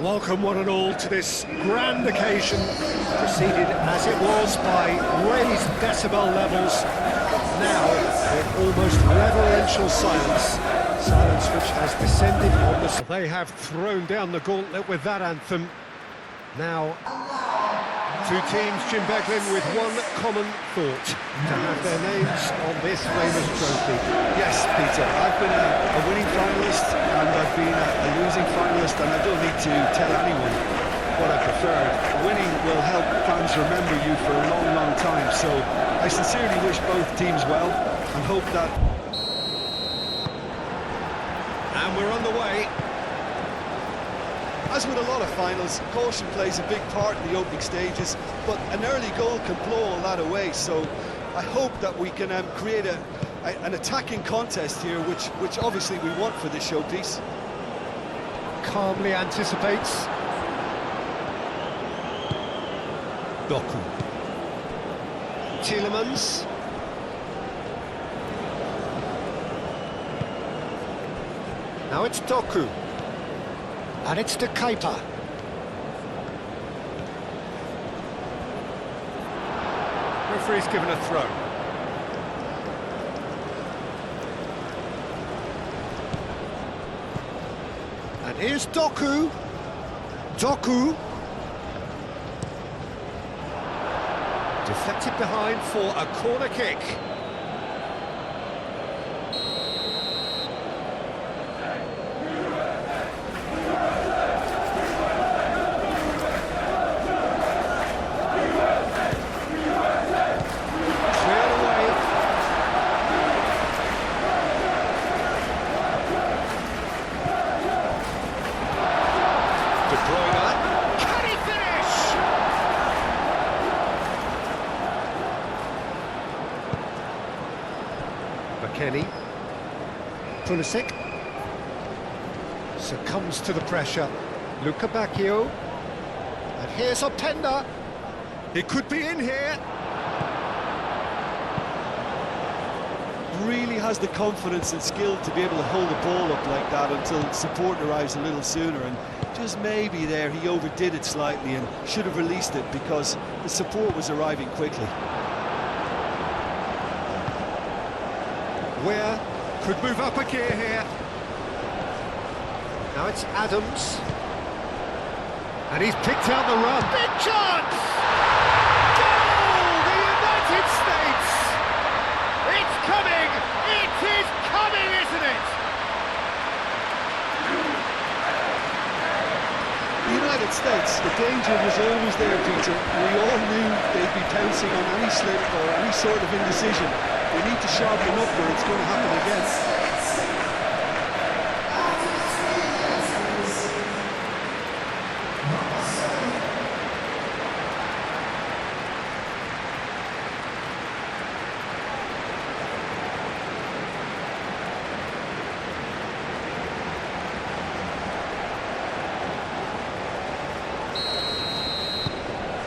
Welcome one and all to this grand occasion, preceded as it was by raised decibel levels, now with almost reverential silence which has descended on the... They have thrown down the gauntlet with that anthem. Now, two teams, Jim Beglin, with one common thought, to have their names on this famous trophy. Yes, Peter, I've been a winning finalist and I've been a losing finalist, and I don't need to tell anyone what I preferred. Winning will help fans remember you for a long, long time, so I sincerely wish both teams well and hope that... And we're on the way. As with a lot of finals, caution plays a big part in the opening stages, but an early goal can blow all that away, so I hope that we can create an attacking contest here, which obviously we want for this showpiece. Calmly anticipates. Doku. Tielemans. Now it's Doku. And it's the copa. Referee's given a throw. And here's Doku. Doku. Deflected behind for a corner kick. Kenny. Pulisic succumbs to the pressure. Luca Bacchio. And here's Openda. It could be in here. Really has the confidence and skill to be able to hold the ball up like that until support arrives a little sooner, and just maybe there he overdid it slightly and should have released it because the support was arriving quickly. Where could move up a gear here. Now it's Adams. And he's picked out the run. Big chance! Goal! The United States! It's coming! It is coming, isn't it? The United States, the danger was always there, Peter. We all knew they'd be pouncing on any slip or any sort of indecision. We need to sharpen up or it's going to happen again.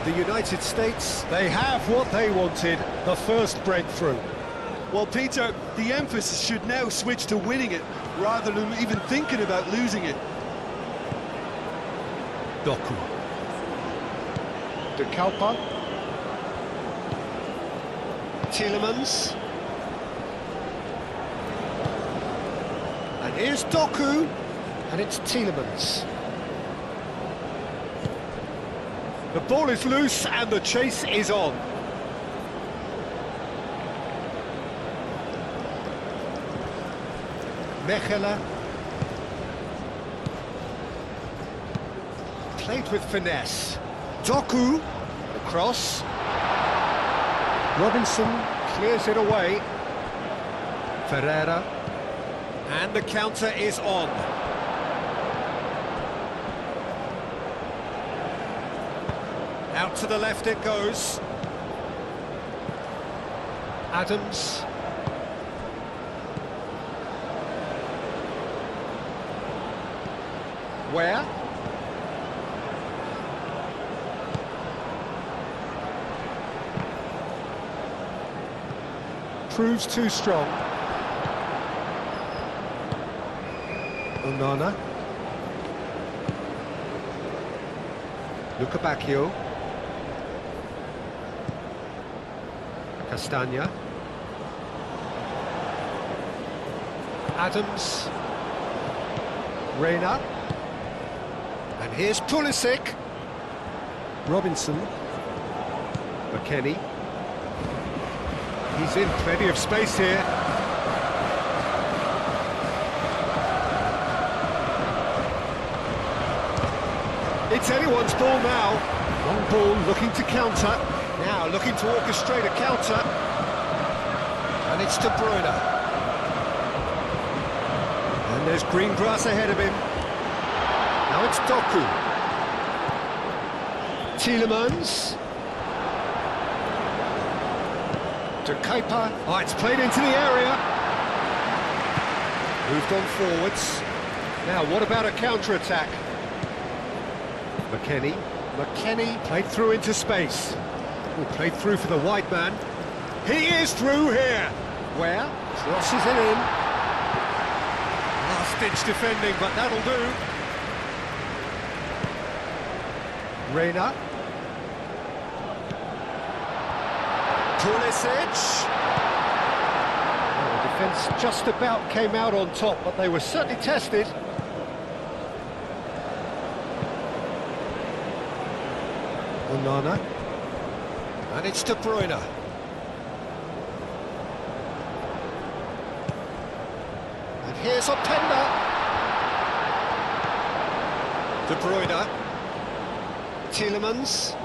The United States, they have what they wanted, the first breakthrough. Well, Peter, the emphasis should now switch to winning it, rather than even thinking about losing it. Doku. De Copa. Tielemans. And here's Doku. And it's Tielemans. The ball is loose and the chase is on. Mechela. Played with finesse. Doku. Across. Robinson clears it away. Ferreira. And the counter is on. Out to the left it goes. Adams. Where? Proves too strong. Onana. Lukabakio. Castagna. Adams. Reina. And here's Pulisic. Robinson. McKennie. He's in plenty of space here. It's anyone's ball now. Long ball looking to counter. Now looking to orchestrate a counter. And it's De Bruyne. And there's green grass ahead of him. Now it's Doku. Tielemans. To copa. Oh, it's played into the area. Moved on forwards. Now, what about a counter-attack? McKennie played through into space. Oh, played through for the wide man. He is through here. Where? Crosses it in. Last-ditch defending, but that'll do. Reina. Pulisic. Well, the defence just about came out on top, but they were certainly tested. Onana. And it's De Bruyne. And here's Openda. De Bruyne. Tielemans.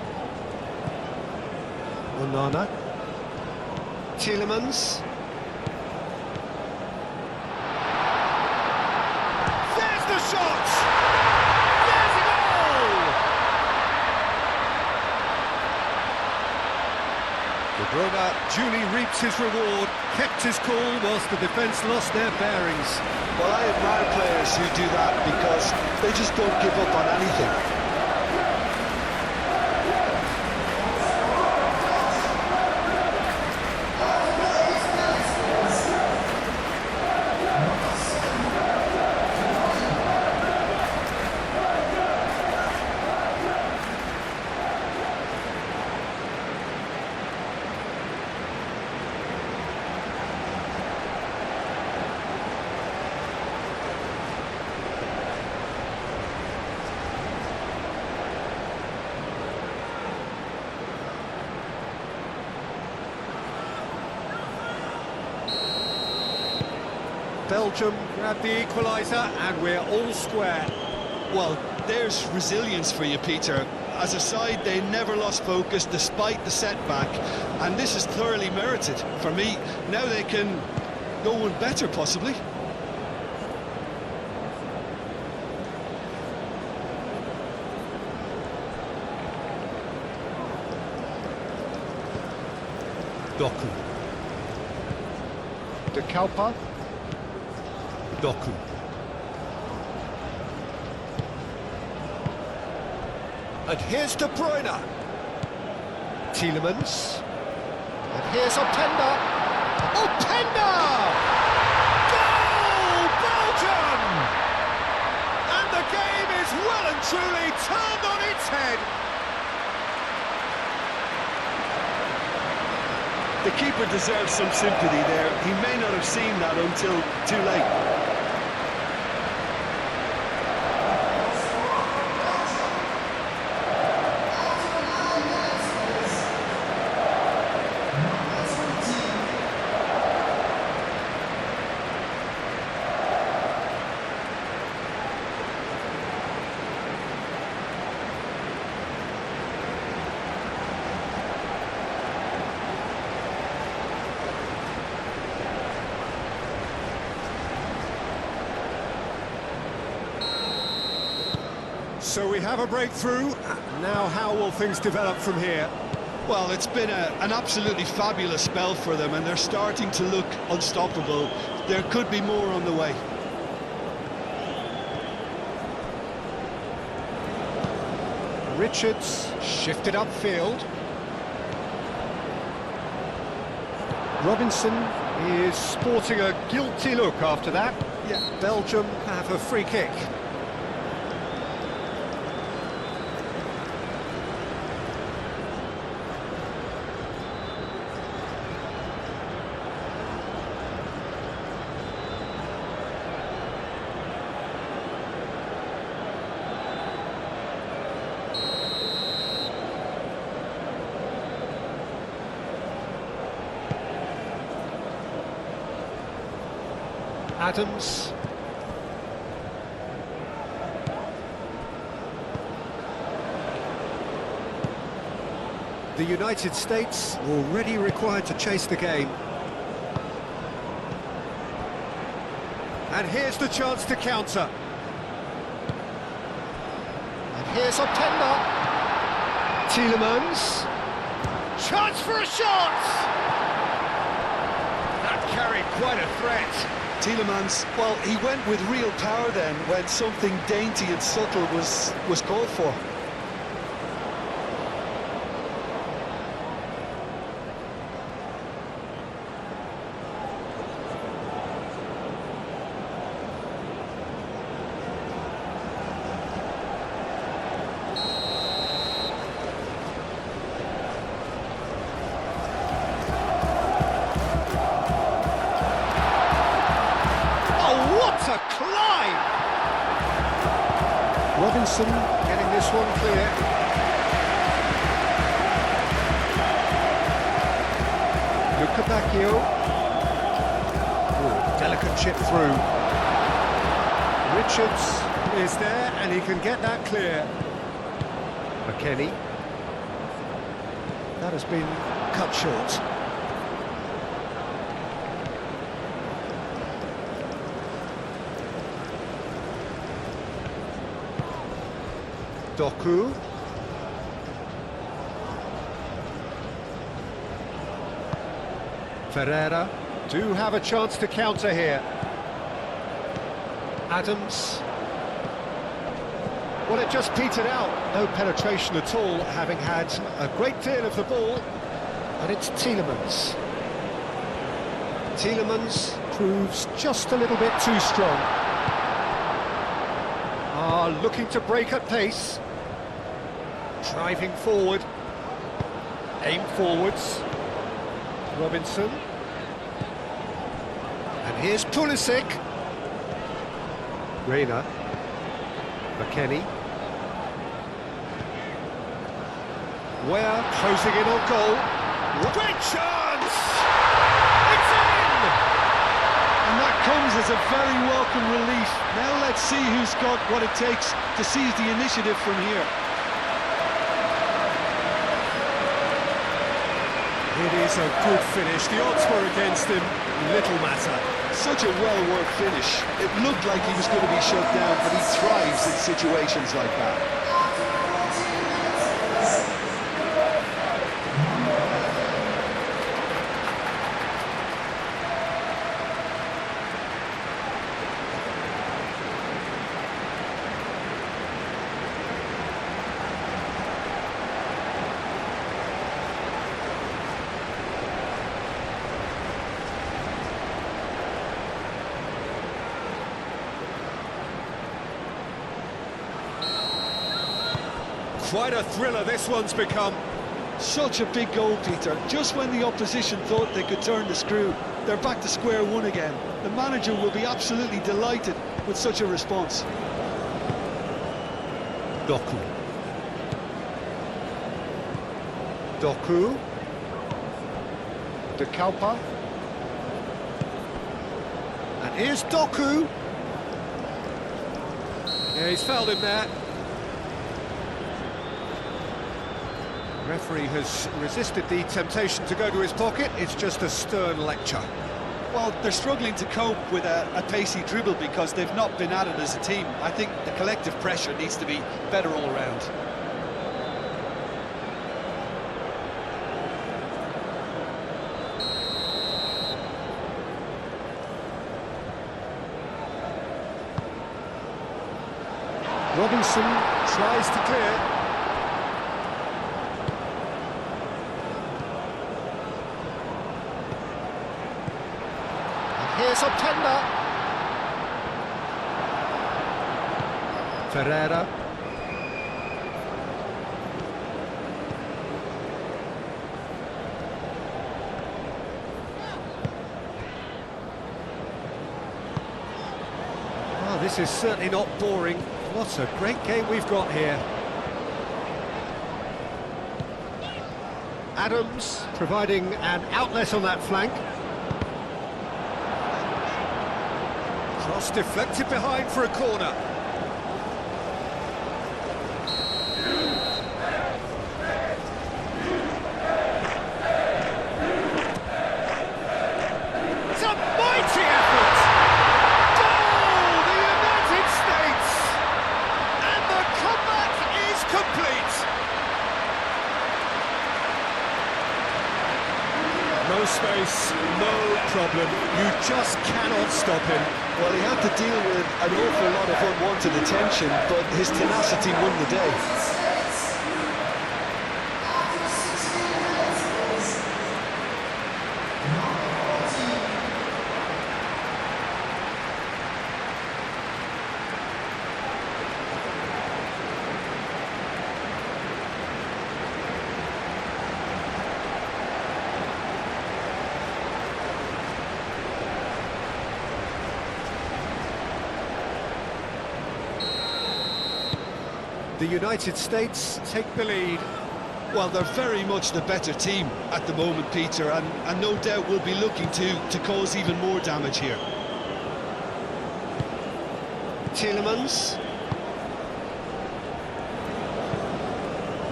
Onana. Tielemans. There's the shot! There's the goal! De Bruyne duly reaps his reward, kept his cool whilst the defence lost their bearings. Well, I admire players who do that because they just don't give up on anything. Belgium grab the equaliser and we're all square. Well, there's resilience for you, Peter. As a side, they never lost focus despite the setback, and this is thoroughly merited. For me, now they can go one better, possibly. Doku. De Copa. Doku. And here's De Bruyne. Tielemans. And here's Openda. Openda! Goal! Belgium! And the game is well and truly turned on its head. The keeper deserves some sympathy there. He may not have seen that until too late. So we have a breakthrough. Now how will things develop from here? Well, it's been an absolutely fabulous spell for them, and they're starting to look unstoppable. There could be more on the way. Richards shifted upfield. Robinson is sporting a guilty look after that. Yeah, Belgium have a free kick. Adams. The United States already required to chase the game. And here's the chance to counter. And here's Openda. Tielemans. Chance for a shot! That carried quite a threat. Tielemans, well, he went with real power then when something dainty and subtle was called for. Robinson getting this one clear. Lukebakio. Delicate chip through. Richards is there and he can get that clear. McKennie. That has been cut short. Doku. Ferreira do have a chance to counter here. Adams. Well, it just petered out. No penetration at all, having had a great deal of the ball. And it's Tielemans. Tielemans proves just a little bit too strong. Looking to break at pace. Driving forward. Aim forwards. Robinson. And here's Pulisic. Reina. McKennie. Ware closing in on goal. Great chance! It's in! And that comes as a very welcome relief. Now let's see who's got what it takes to seize the initiative from here. It is a good finish. The odds were against him. Little matter. Such a well-worked finish. It looked like he was going to be shut down, but he thrives in situations like that. Quite a thriller this one's become. Such a big goal, Peter. Just when the opposition thought they could turn the screw, they're back to square one again. The manager will be absolutely delighted with such a response. Doku. Doku. De Copa. And here's Doku. Yeah, he's fouled him there. Referee has resisted the temptation to go to his pocket. It's just a stern lecture. Well, they're struggling to cope with a pacey dribble because they've not been at it as a team. I think the collective pressure needs to be better all around. Robinson tries to clear. Here's Openda. Ferreira. Oh, this is certainly not boring. What a great game we've got here. Adams providing an outlet on that flank. Cross deflected behind for a corner. It's a mighty effort! Goal! The United States! And the comeback is complete! No space, no problem. You just cannot stop him. Well, he had to deal with an awful lot of unwanted attention, but his tenacity won the day. The United States take the lead. Well, they're very much the better team at the moment, Peter, and no doubt will be looking to cause even more damage here. Tielemans.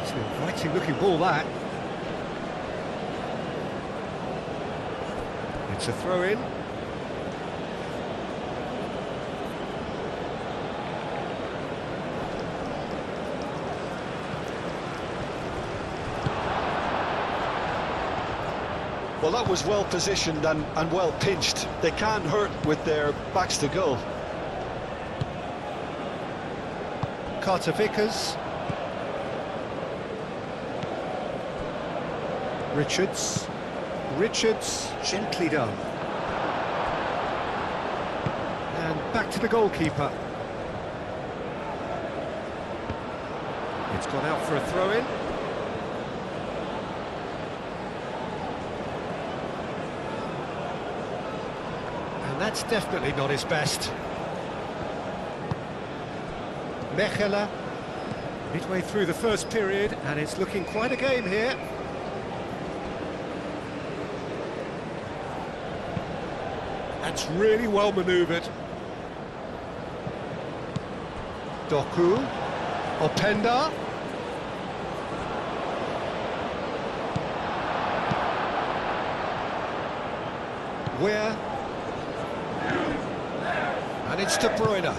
It's an inviting looking ball, that. It's a throw-in. Well, that was well positioned and well pinched. They can't hurt with their backs to goal. Carter Vickers. Richards, gently done. And back to the goalkeeper. It's gone out for a throw-in. And that's definitely not his best. Mechela, midway through the first period, and it's looking quite a game here. That's really well manoeuvred. Doku, Openda. Where? And it's De Bruyne.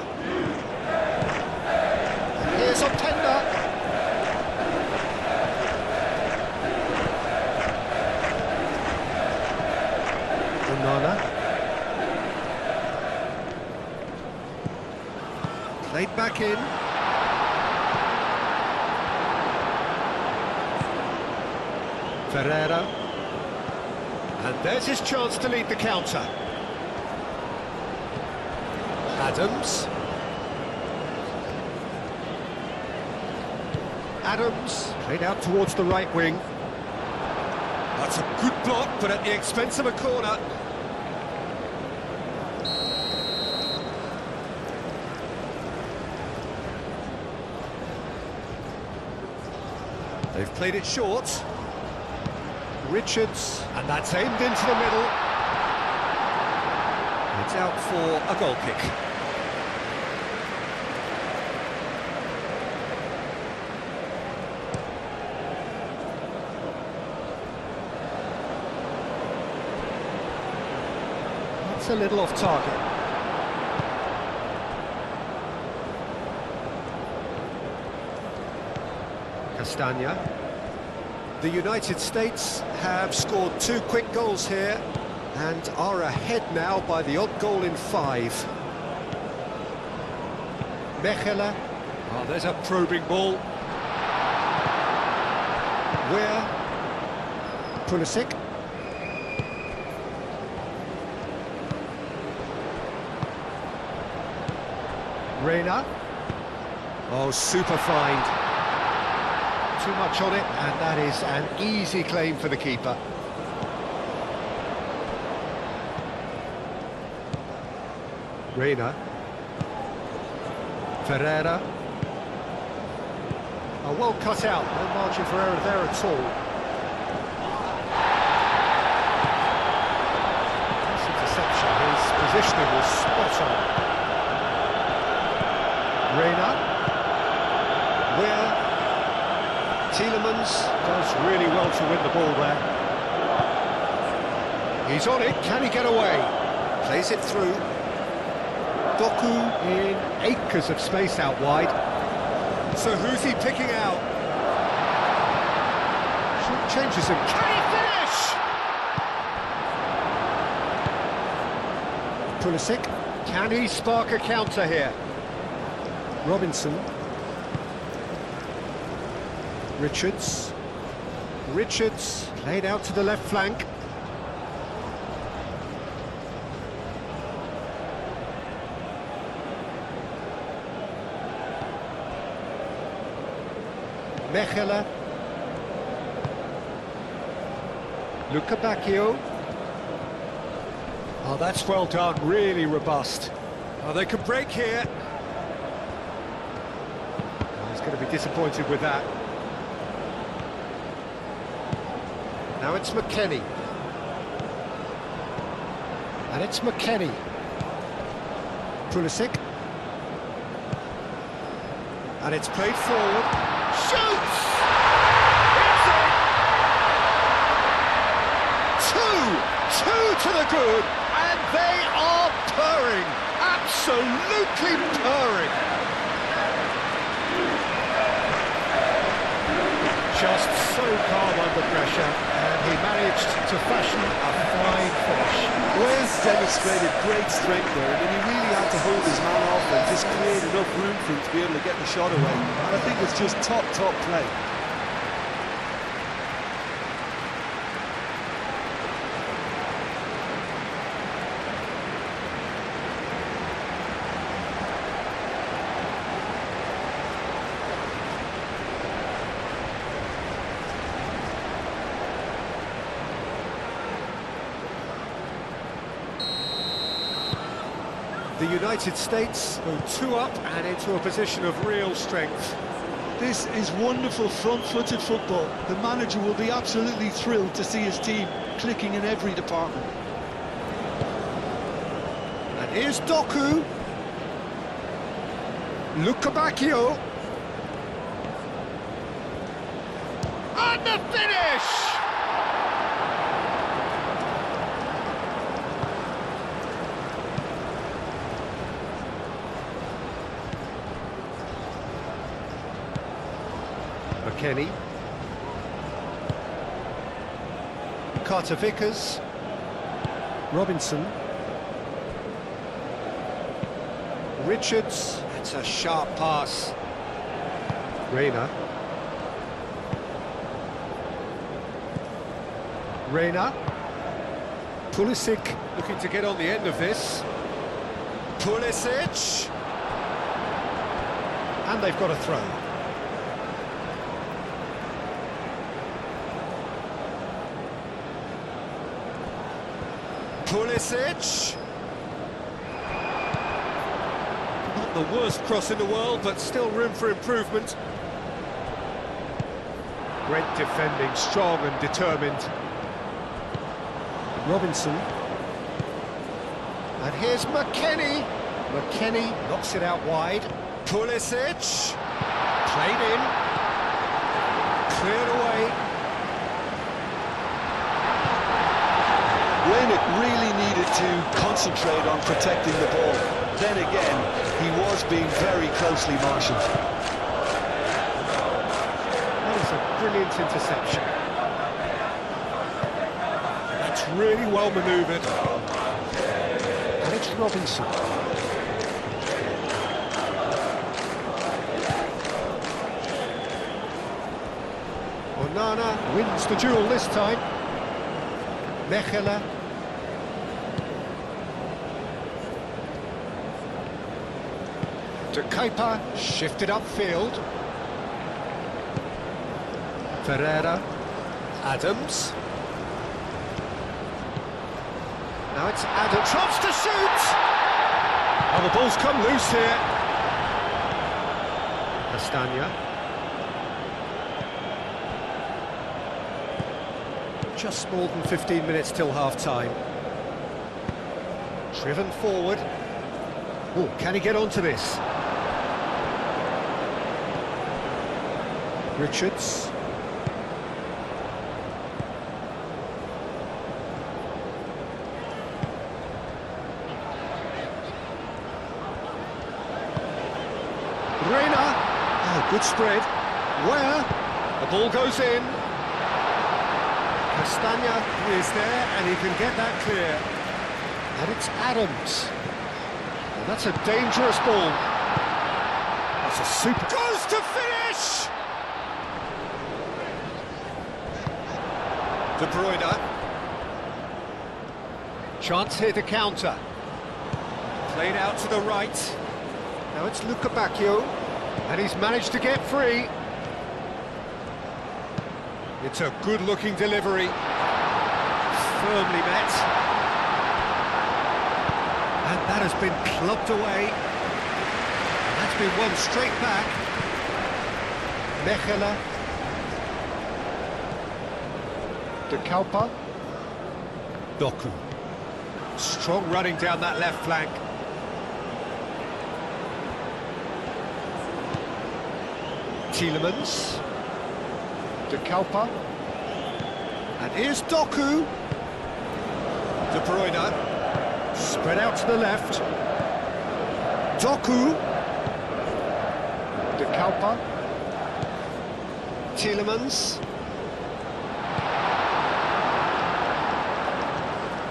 And here's Openda. Onana. Played back in. Ferreira. And there's his chance to lead the counter. Adams played out towards the right wing. That's a good block, but at the expense of a corner. They've played it short. Richards, and that's aimed into the middle. It's out for a goal kick. It's a little off target. Castagna. The United States have scored 2 quick goals here and are ahead now by the odd goal in 5. Mechela. Oh, there's a probing ball. Where? Pulisic. Reina. Oh, super find. Too much on it, and that is an easy claim for the keeper. Reina. Ferreira. Oh, well cut out, no margin for error there at all. This interception, his positioning was spot on. Reina. Where Tielemans does really well to win the ball there. He's on it, can he get away? Plays it through. Doku in acres of space out wide. So who's he picking out? Short changes him. Can he finish? Pulisic. Can he spark a counter here? Robinson. Richards. Richards played out to the left flank. Mechelen. Bacchio. Oh, that's well done, really robust. Oh, they can break here. Oh, he's going to be disappointed with that. Now it's McKennie. And it's McKennie. Pulisic. And it's played forward. Shoots! It's in! Two to the good, and they are purring. Absolutely purring. Just so calm under pressure, and he managed to fashion a fine finish. Wales demonstrated great strength there. I mean, he really had to hold his man off and just create enough room for him to be able to get the shot away. And I think it's just top play. The United States go 2 up and into a position of real strength. This is wonderful front-footed football. The manager will be absolutely thrilled to see his team clicking in every department. And here's Doku. Bacchio. And the finish! McKennie. Carter Vickers. Robinson. Richards. It's a sharp pass. Reina. Reina. Pulisic looking to get on the end of this. Pulisic. And they've got a throw. Pulisic. Not the worst cross in the world, but still room for improvement. Great defending, strong and determined. Robinson. And here's McKennie. McKennie knocks it out wide. Pulisic. Played in. Cleared away. Reynick really needed to concentrate on protecting the ball. Then again, he was being very closely marshalled. That is a brilliant interception. That's really well manoeuvred. And it's Robinson. Onana wins the duel this time. Mechelen. De Copa shifted upfield. Ferreira. Adams. Now it's Adams. Tries to shoot! Oh, the ball's come loose here. Castagna. Just more than 15 minutes till half-time. Driven forward. Oh, can he get onto this? Richards. Reina. Oh, good spread. Where? The ball goes in. Castagna is there, and he can get that clear. And it's Adams. And that's a dangerous ball. That's a super... Goes to finish! De Bruyne. Chance here to counter. Played out to the right. Now it's Luca Bacchio, and he's managed to get free. It's a good-looking delivery. Firmly met. And that has been clubbed away. And that's been won straight back. Mechela. De Copa. Doku. Strong running down that left flank. Tielemans. De Copa. And here's Doku. De Bruyne. Spread out to the left. Doku. De Copa. Tielemans.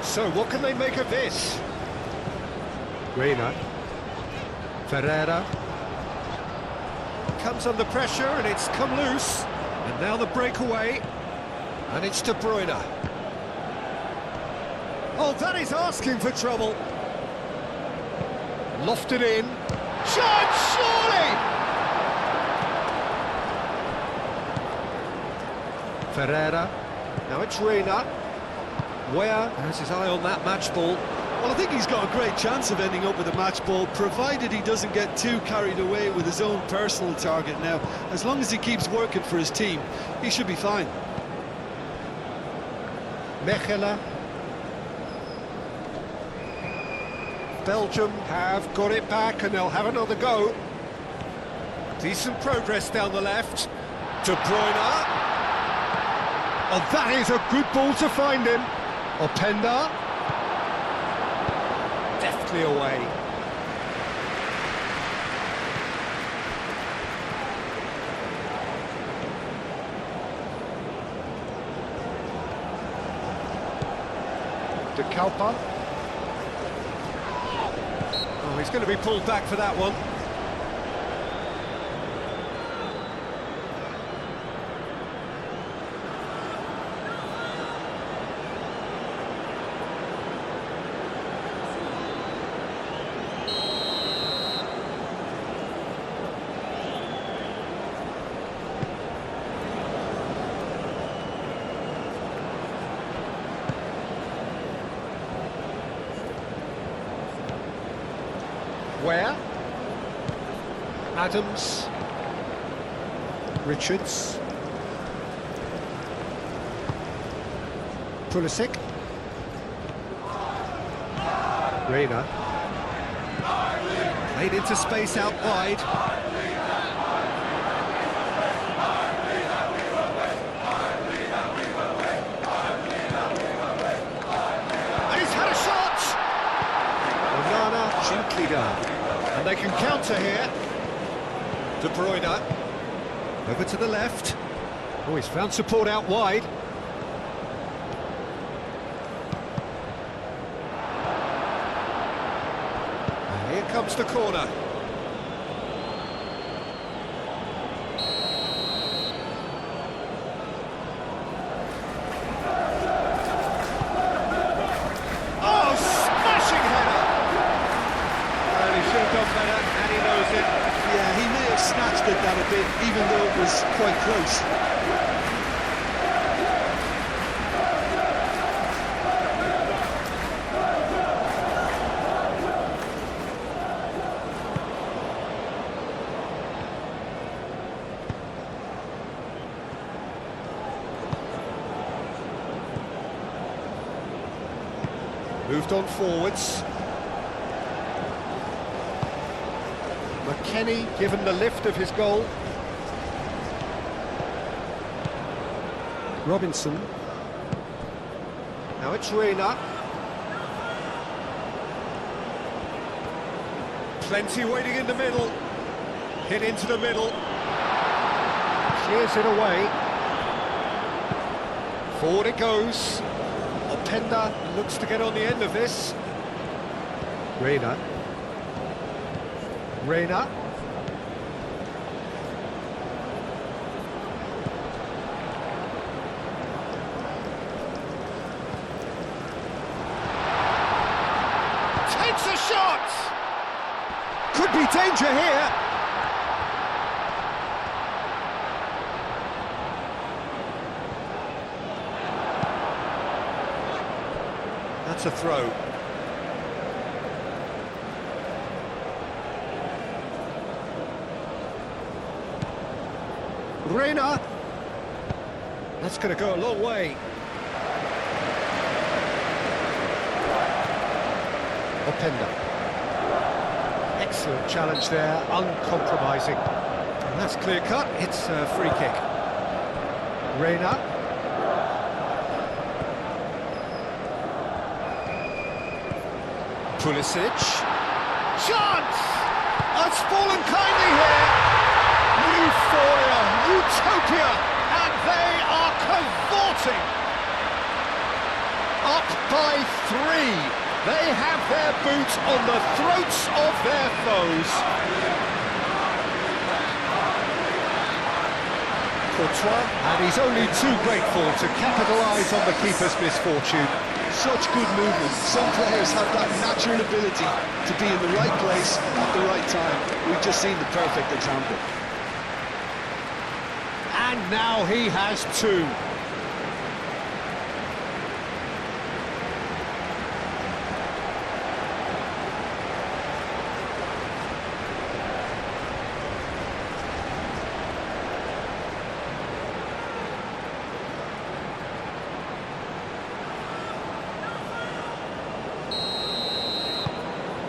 So what can they make of this? Reina. Ferreira. Comes under pressure and it's come loose. And now the breakaway. And it's De Bruyne. Oh, that is asking for trouble. Lofted in. Chance, surely! Ferreira. Now it's Reina. Where has his eye on that match ball? Well, I think he's got a great chance of ending up with a match ball, provided he doesn't get too carried away with his own personal target now. As long as he keeps working for his team, he should be fine. Mechela. Belgium have got it back and they'll have another go. Decent progress down the left. De Bruyne. Oh, that is a good ball to find him. Openda. Deftly away. De Copa. Oh, he's going to be pulled back for that one. Where? Adams. Richards. Pulisic. Reina. Played into space out wide. And he's had a shot! Onana gently done. And they can counter here. De Bruyne. Over to the left. Oh, he's found support out wide. And here comes the corner. Oh, smashing header! Well, he should have done better, and he knows it. Yeah, he may have snatched at that a bit, even though it was quite close. Moved on forwards. McKennie given the lift of his goal. Robinson. Now it's Reina. Plenty waiting in the middle. Hit into the middle. Clears it away. Forward it goes. Openda looks to get on the end of this. Reina. Reina. Takes a shot! Could be danger here. That's a throw. Reina. That's going to go a long way. Openda. Excellent challenge there, uncompromising. And that's clear cut, it's a free kick. Reina. Pulisic. Chance! It's fallen kindly here. Euphoria, utopia, and they are cavorting. Up by 3. They have their boots on the throats of their foes. Courtois, and he's only too grateful to capitalise on the keeper's misfortune. Such good movement. Some players have that natural ability to be in the right place at the right time. We've just seen the perfect example. And now he has 2.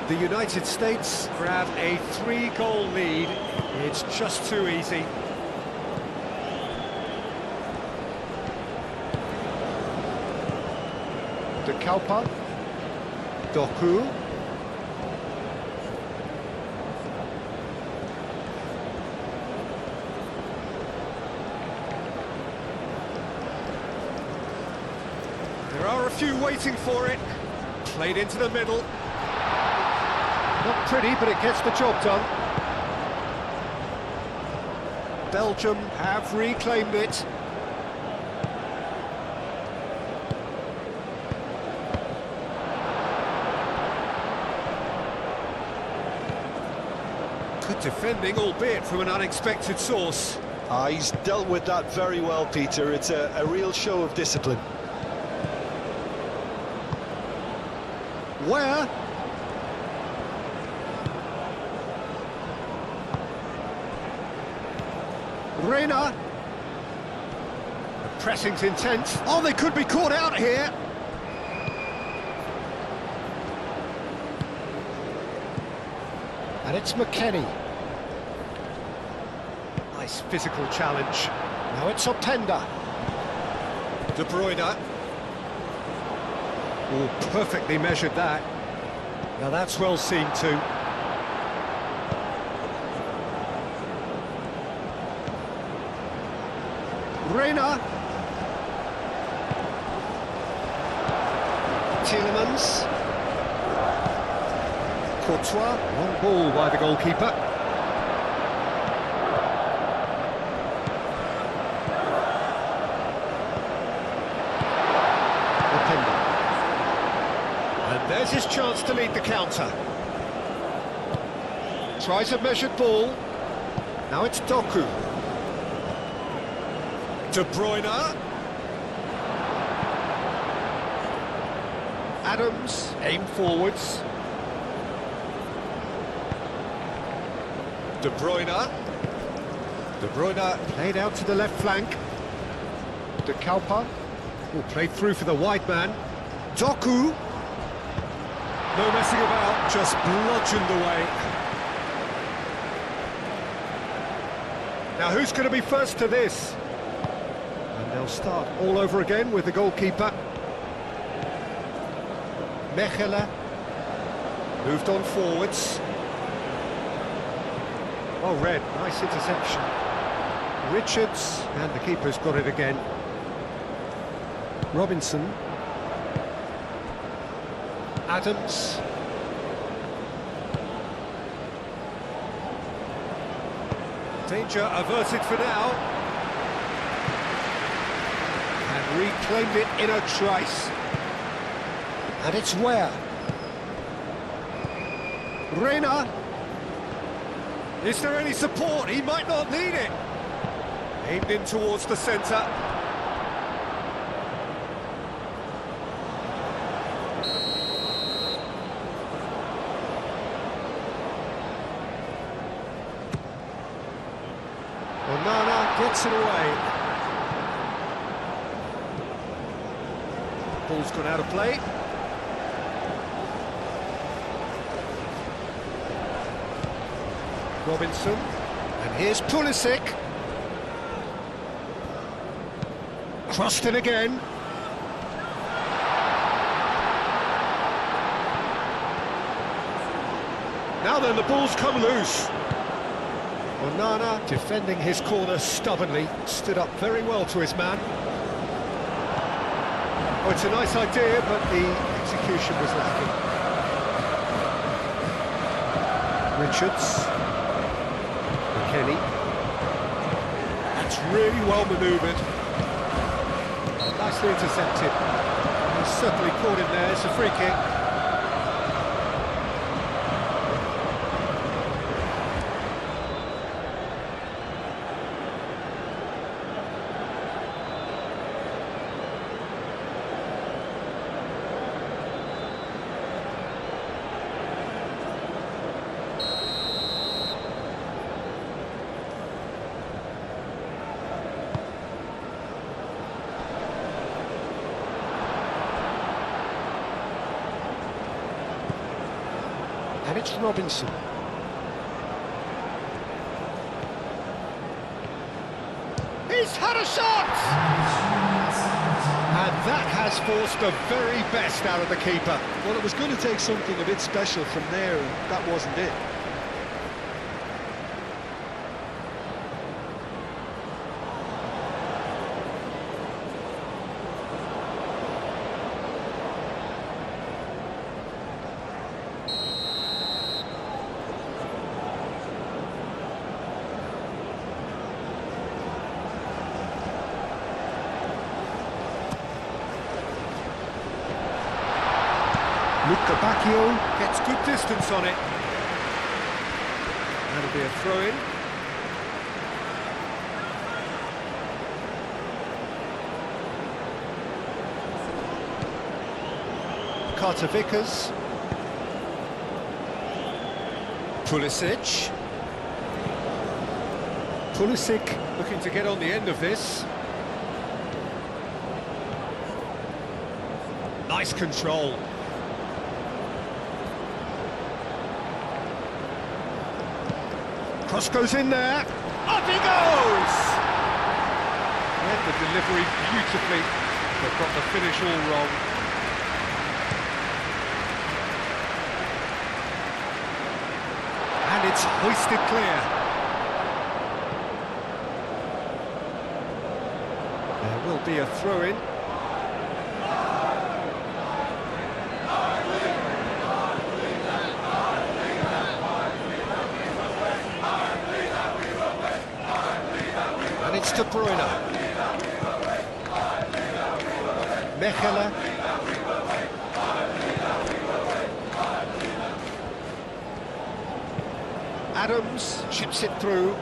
The United States grab a 3-goal lead. It's just too easy. De Copa. Doku. There are a few waiting for it. Played into the middle. Not pretty, but it gets the job done. Belgium have reclaimed it. Good defending, albeit from an unexpected source. He's dealt with that very well, Peter. It's a real show of discipline. Where? Reina. The pressing's intense. Oh, they could be caught out here. And it's McKennie. Nice physical challenge. Now it's Openda. De Bruyne. Oh, perfectly measured that. Now that's well seen too. Reina. Tielemans. Courtois, long ball by the goalkeeper. Openda. And there's his chance to lead the counter. Tries a measured ball. Now it's Doku. De Bruyne. Adams, aim forwards. De Bruyne. De Bruyne played out to the left flank. De Copa, who played through for the wide man. Doku. No messing about, just bludgeoned away. Now who's going to be first to this? And They'll start all over again with the goalkeeper. Mechelen moved on forwards. Well read, nice interception. Richards, and the keeper's got it again. Robinson. Adams. Danger averted for now. And reclaimed it in a trice. And it's where? Reina. Is there any support? He might not need it. Aimed in towards the centre. Onana gets it away. Ball's gone out of play. Robinson, and here's Pulisic. Crossed in again. Now then, the ball's come loose. Onana, defending his corner stubbornly, stood up very well to his man. Oh, it's a nice idea, but the execution was lacking. Richards. Kenny. That's really well manoeuvred. Nicely intercepted. He's certainly caught him there. It's a free kick. And it's Robinson. He's had a shot! And that has forced the very best out of the keeper. Well, it was going to take something a bit special from there, and that wasn't it. Lukebakio gets good distance on it. That'll be a throw-in. Carter Vickers. Pulisic. Pulisic looking to get on the end of this. Nice control. Cross goes in there. Up he goes! Read the delivery beautifully, but got the finish all wrong. And it's hoisted clear. There will be a throw-in. It's De Bruyne. Mechelen. Adams chips it through.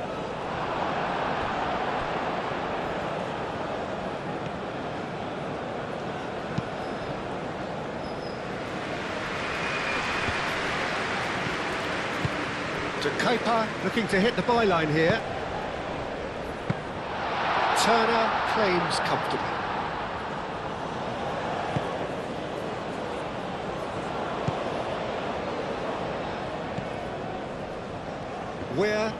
De Copa looking to hit the byline here. Turner claims comfortably. Weir.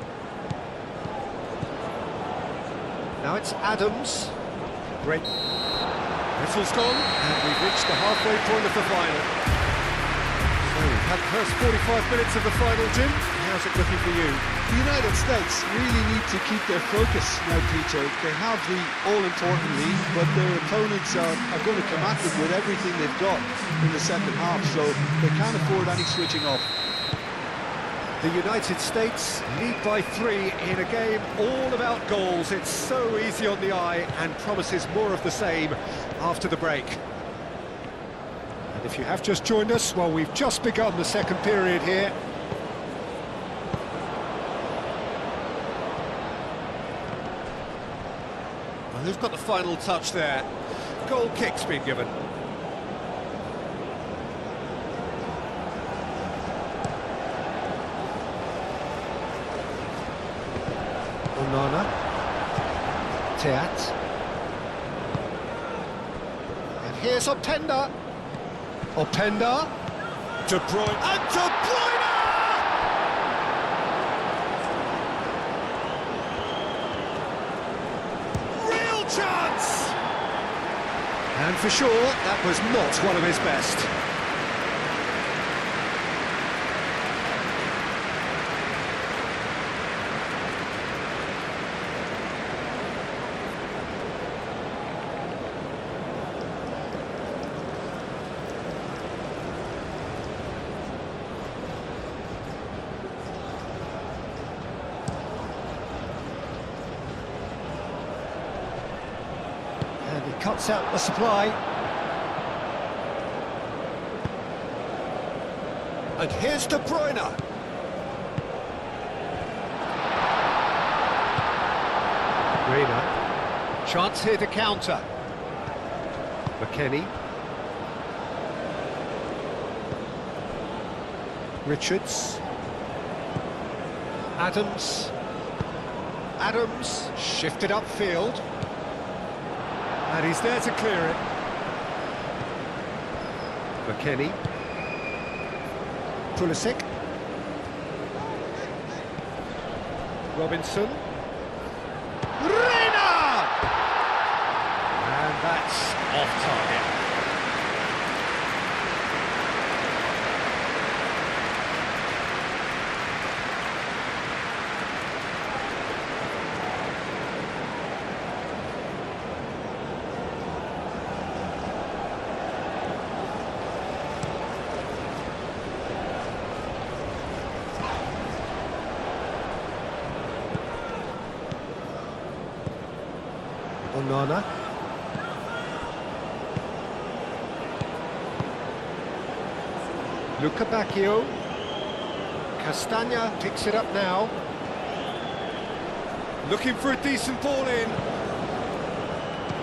Now it's Adams. Great. Whistle's gone, and we've reached the halfway point of the final. So we've had the first 45 minutes of the final, Jim. How's it looking for you? The United States really need to keep their focus now, Peter. They have the all-important lead, but their opponents are going to come at them with everything they've got in the second half, so they can't afford any switching off. The United States lead by 3 in a game all about goals. It's so easy on the eye and promises more of the same after the break. And if you have just joined us, well, we've just begun the second period here. Well, who's got the final touch there? Goal kick's been given. Onana, Teat, and here's Openda, De Bruyne, and De Bruyne! Real chance! And for sure, that was not one of his best. And he cuts out the supply. And here's De Bruyne. Reina. Chance here to counter. McKennie. Richards. Adams. Adams shifted upfield. And he's there to clear it. McKennie. Pulisic. Robinson. Reina! And that's off target. Onana. Luca Bacchio. Castagna picks it up now. Looking for a decent ball in.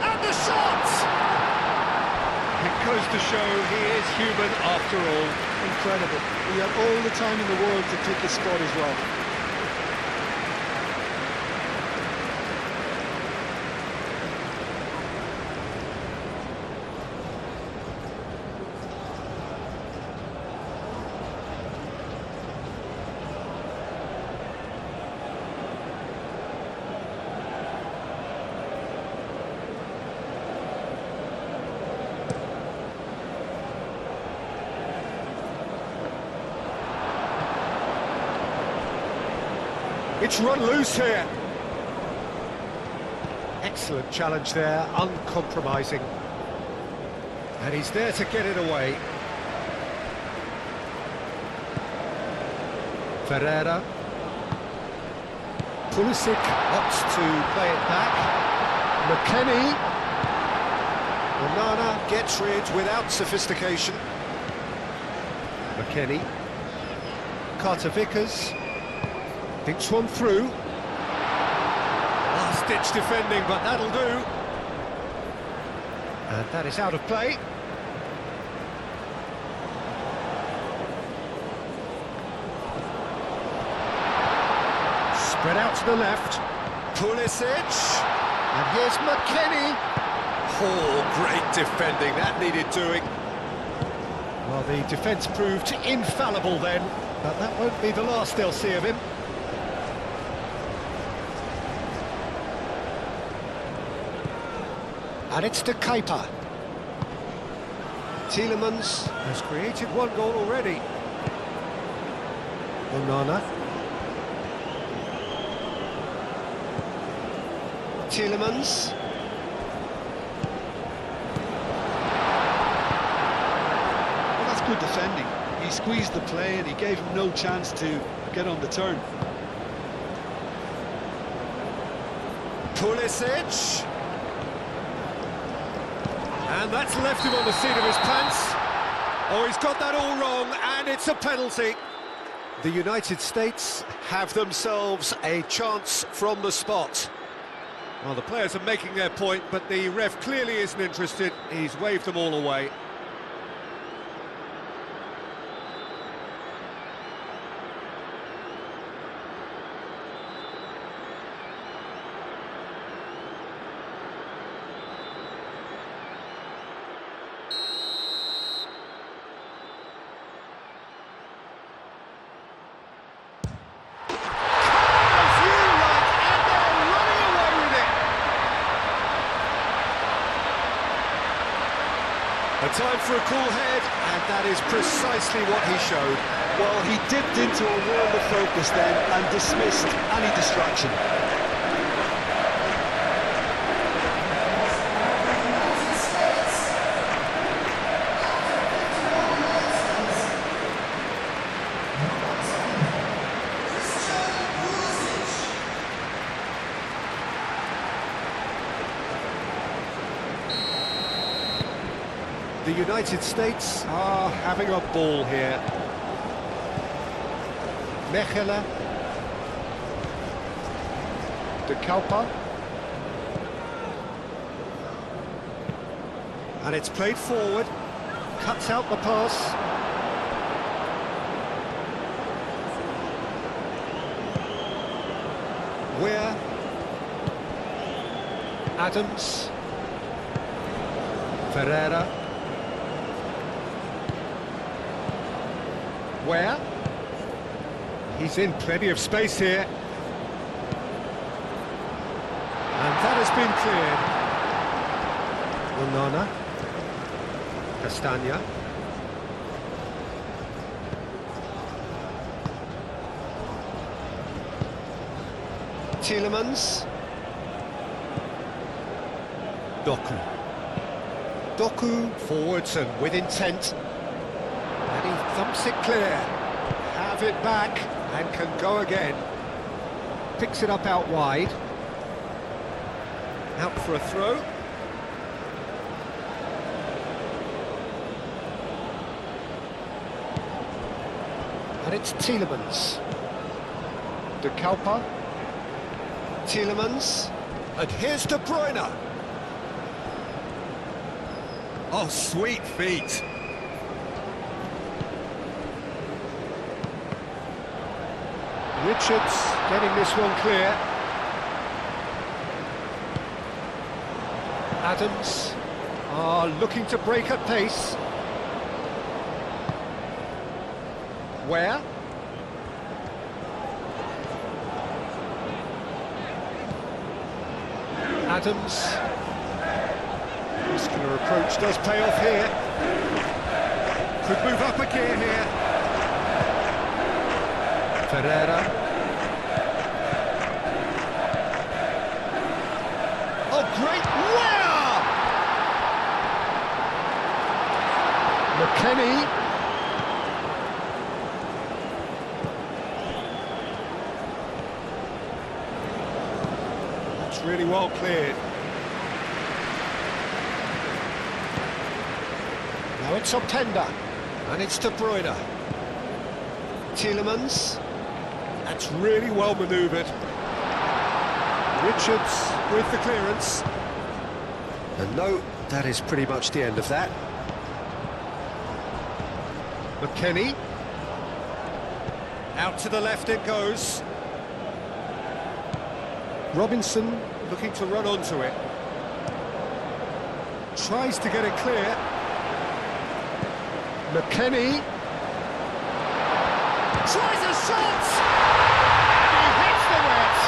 And the shot! It goes to show he is human after all. Incredible. He had all the time in the world to pick his spot as well. It's run loose here. Excellent challenge there, uncompromising. And he's there to get it away. Ferreira. Pulisic opts to play it back. McKennie. Onana gets rid without sophistication. McKennie. Carter Vickers. Thinks one through. Last-ditch defending, but that'll do. And that is out of play. Spread out to the left. Pulisic. And here's McKennie. Oh, great defending. That needed doing. Well, the defence proved infallible then, but that won't be the last they'll see of him. And it's to copa. Tielemans has created one goal already. Onana. Tielemans. Well, that's good defending. He squeezed the play and he gave him no chance to get on the turn. Pulisic. And that's left him on the seat of his pants. Oh, he's got that all wrong, and it's a penalty. The United States have themselves a chance from the spot. Well, the players are making their point, but the ref clearly isn't interested. He's waved them all away. A time for a cool head, and that is precisely what he showed. Well, he dipped into a world of focus then and dismissed any distraction. The United States are having a ball here. Mechelen. De Copa. And it's played forward. Cuts out the pass. Where? Adams. Ferreira. Where? He's in plenty of space here. And that has been cleared. Onana. Castagna. Tielemans. Doku. Doku forwards and with intent. And he thumps it clear. Have it back and can go again. Picks it up out wide. Out for a throw. And it's Tielemans. De Copa. Tielemans. And here's De Bruyne. Oh, sweet feet. Richards getting this one clear. Adams are looking to break at pace. Where? Adams. Muscular approach does pay off here. Could move up a gear here. Ferreira. Oh, great! Wow! McKennie. That's really well cleared. Now it's Openda, and it's De Bruyne. Tielemans. That's really well manoeuvred. Richards with the clearance. And no, that is pretty much the end of that. McKennie. Out to the left it goes. Robinson looking to run onto it. Tries to get it clear. McKennie. Tries a shot! He hits the net!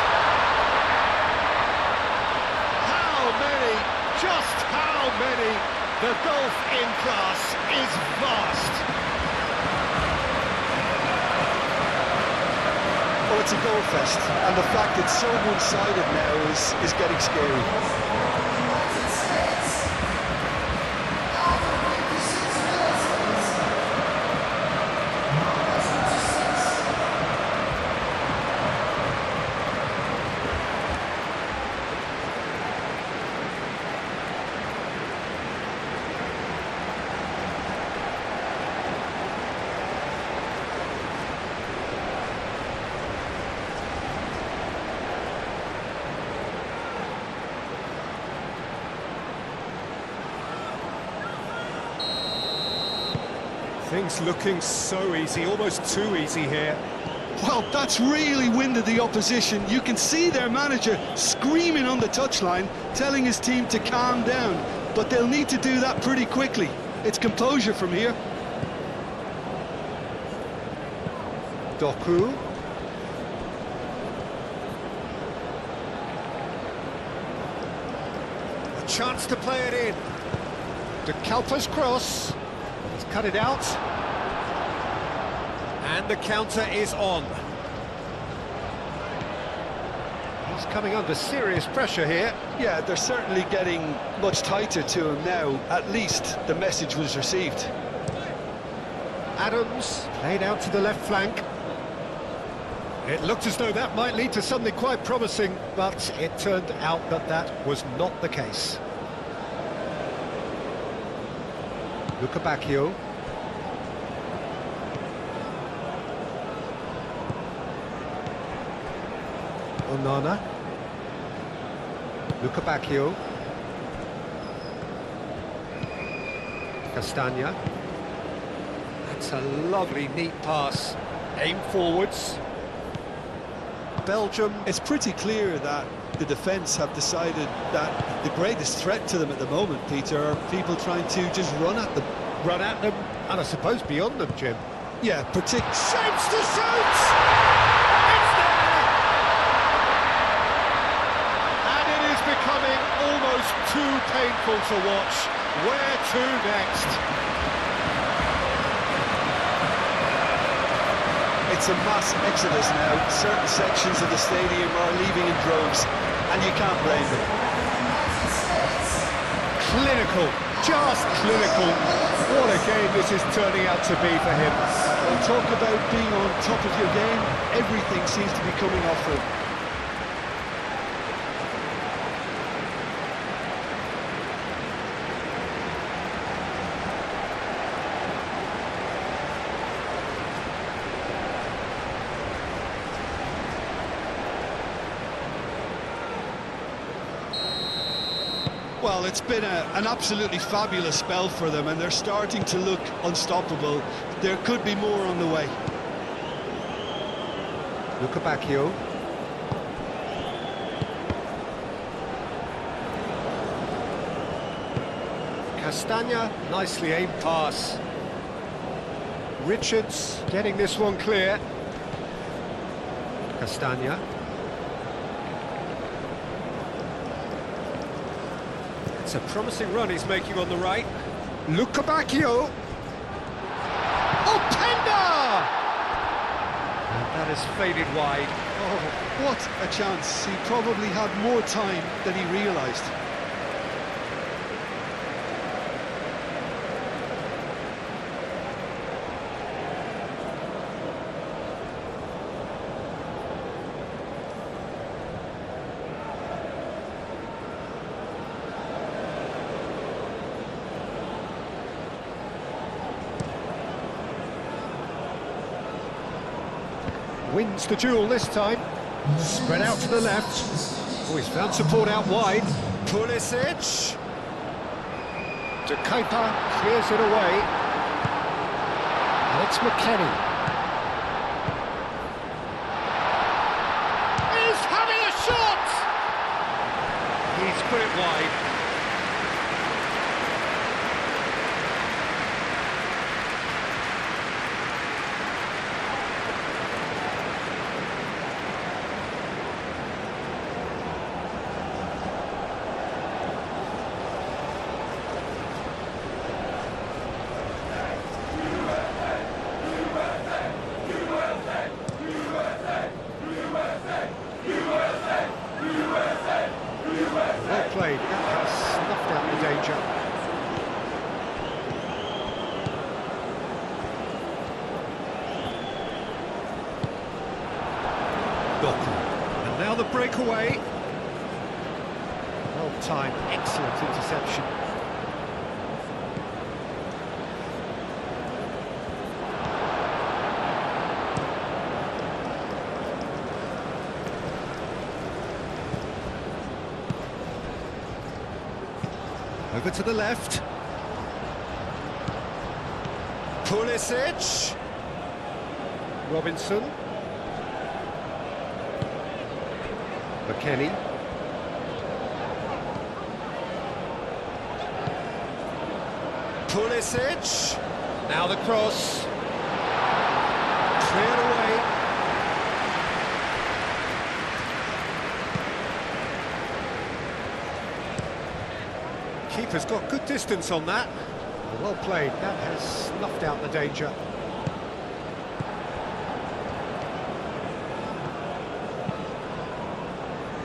How many? Just how The gulf in class is vast. Well, it's a goal fest, and the fact it's so one-sided now is getting scary. Things looking so easy, almost too easy here. Well, that's really winded the opposition. You can see their manager screaming on the touchline, telling his team to calm down. But they'll need to do that pretty quickly. It's composure from here. Doku. A chance to play it in. De Kalpa's cross. He's cut it out. And the counter is on. He's coming under serious pressure here. Yeah, they're certainly getting much tighter to him now. At least the message was received. Adams played out to the left flank. It looked as though that might lead to something quite promising, but it turned out that that was not the case. Luca Bacchio. Onana. Luca Bacchio. Castagna. That's a lovely, neat pass. Aim forwards. Belgium. It's pretty clear that the defence have decided that the greatest threat to them at the moment, Peter, are people trying to just run at them. Run at them, and I suppose beyond them, Jim. Yeah, Shapes to shoot! It's there! And it is becoming almost too painful to watch. Where to next? It's a mass exodus now. Certain sections of the stadium are leaving in droves, and you can't blame them. Clinical, just clinical. What a game this is turning out to be for him. Well, talk about being on top of your game. Everything seems to be coming off him. Well, it's been an absolutely fabulous spell for them, and they're starting to look unstoppable. There could be more on the way. Luca Bacchio. Castagna, nicely aimed pass. Richards getting this one clear. Castagna. It's a promising run he's making on the right. Luca Bacchio. Openda! And that has faded wide. Oh, what a chance. He probably had more time than he realised. Wins the duel this time. Spread out to the left. Oh, he's found support out wide. Pulisic. De Kuiper clears it away. And it's McKennie. He's having a shot! He's put it wide. Well played, that has snuffed out the danger. And now the breakaway. Well timed, excellent interception. Over to the left. Pulisic. Robinson. McKennie. Pulisic. Now the cross. Cleared away. Keeper's got good distance on that. Well played, that has snuffed out the danger.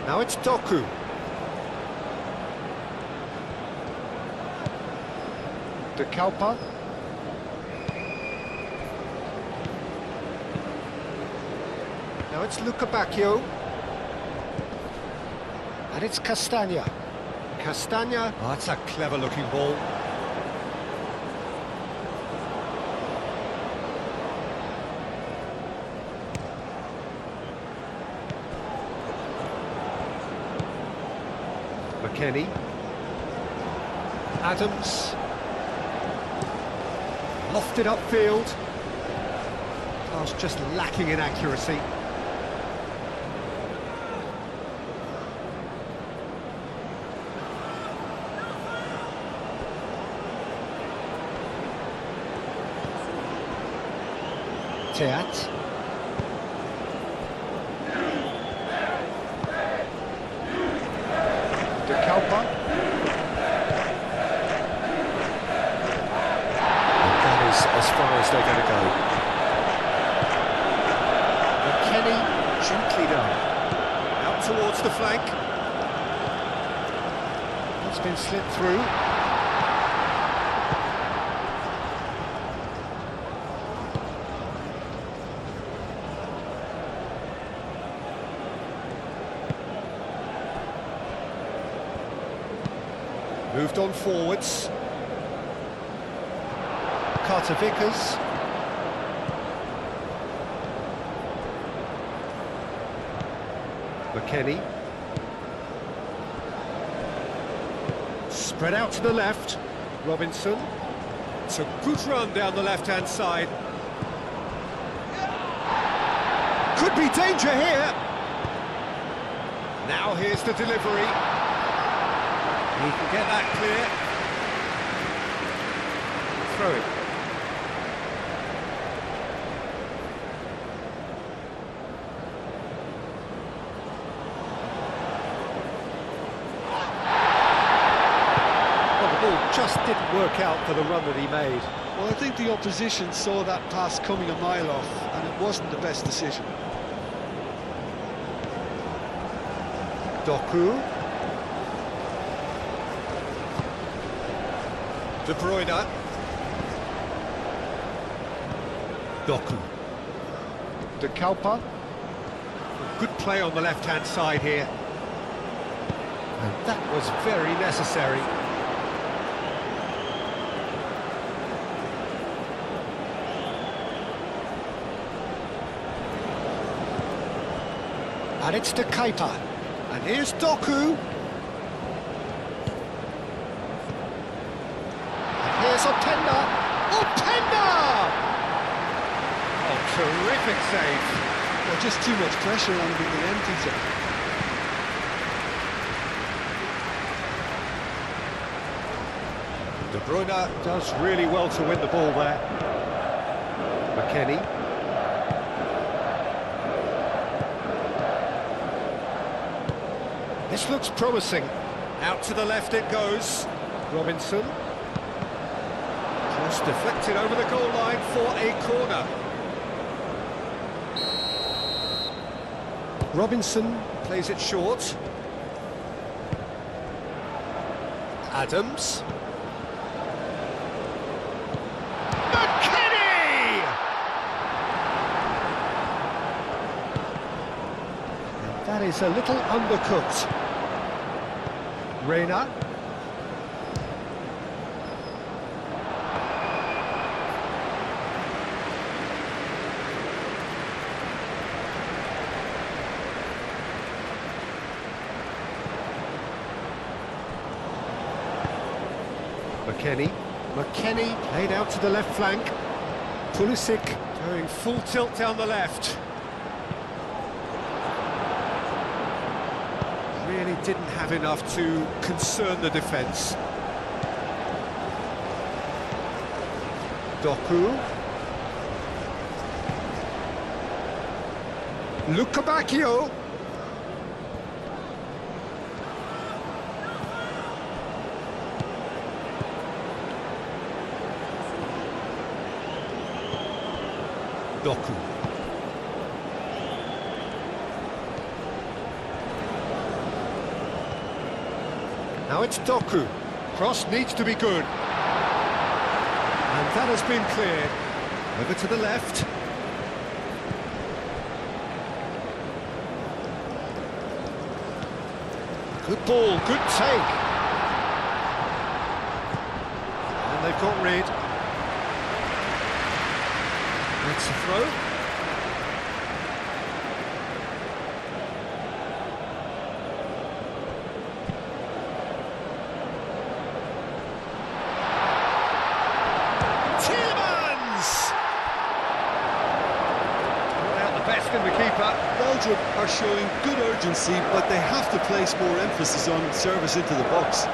Now it's Doku. De Copa. Now it's Luca Bacchio. And it's Castagna. Castagna. Oh, that's a clever-looking ball. McKennie. Adams. Lofted upfield. Pass just lacking in accuracy. Teat. De Copa. That is as far as they're going to go. McKennie, gently done. Out towards the flank. It's been slipped through. Moved on forwards. Carter Vickers. McKennie. Spread out to the left. Robinson. It's a good run down the left-hand side. Could be danger here. Now here's the delivery. He can get that clear. Throw it. Well, the ball just didn't work out for the run that he made. Well, I think the opposition saw that pass coming a mile off, and it wasn't the best decision. Doku. De Bruyne. Doku. De Copa. Good play on the left-hand side here. And that was very necessary. And it's De Keita. And here's Doku. Here's Openda. Openda! Oh, terrific save. Well, just too much pressure on him in the empty zone. De Bruyne does really well to win the ball there. McKennie. This looks promising. Out to the left it goes. Robinson. Cross deflected over the goal line for a corner. Robinson plays it short. Adams. McKennie! And that is a little undercooked. Reina. McKennie laid out to the left flank. Pulisic going full tilt down the left. Really didn't have enough to concern the defence. Doku. Lukabakio. Doku. Now it's Doku. Cross needs to be good. And that has been cleared. Over to the left. Good ball, good take. And they've got rid. It's a throw. In the keeper. Belgium are showing good urgency, but they have to place more emphasis on service into the box.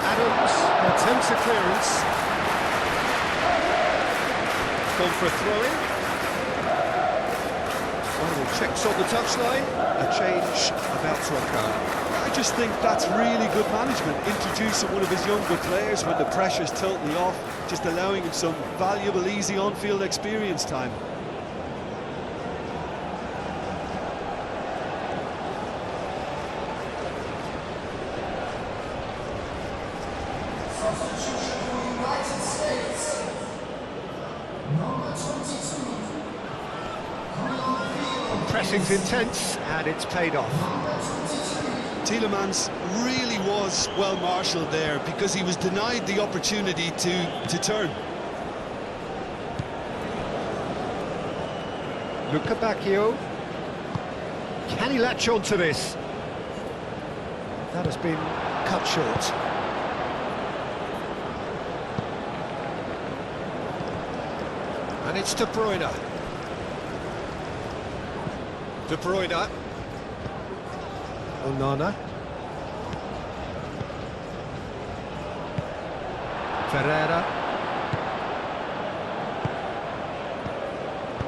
Adams attempts a clearance. Gone for a throw-in. Checks on the touchline, a change about to occur. I just think that's really good management, introducing one of his younger players when the pressure's totally off, just allowing him some valuable, easy on-field experience time. Substitution for United States. Number 22. Pressing's intense, and it's paid off. Tielemans really was well marshalled there because he was denied the opportunity to turn. Lukabakio. Can he latch on to this? That has been cut short. And it's De Bruyne. De Bruyne. Onana. Ferreira.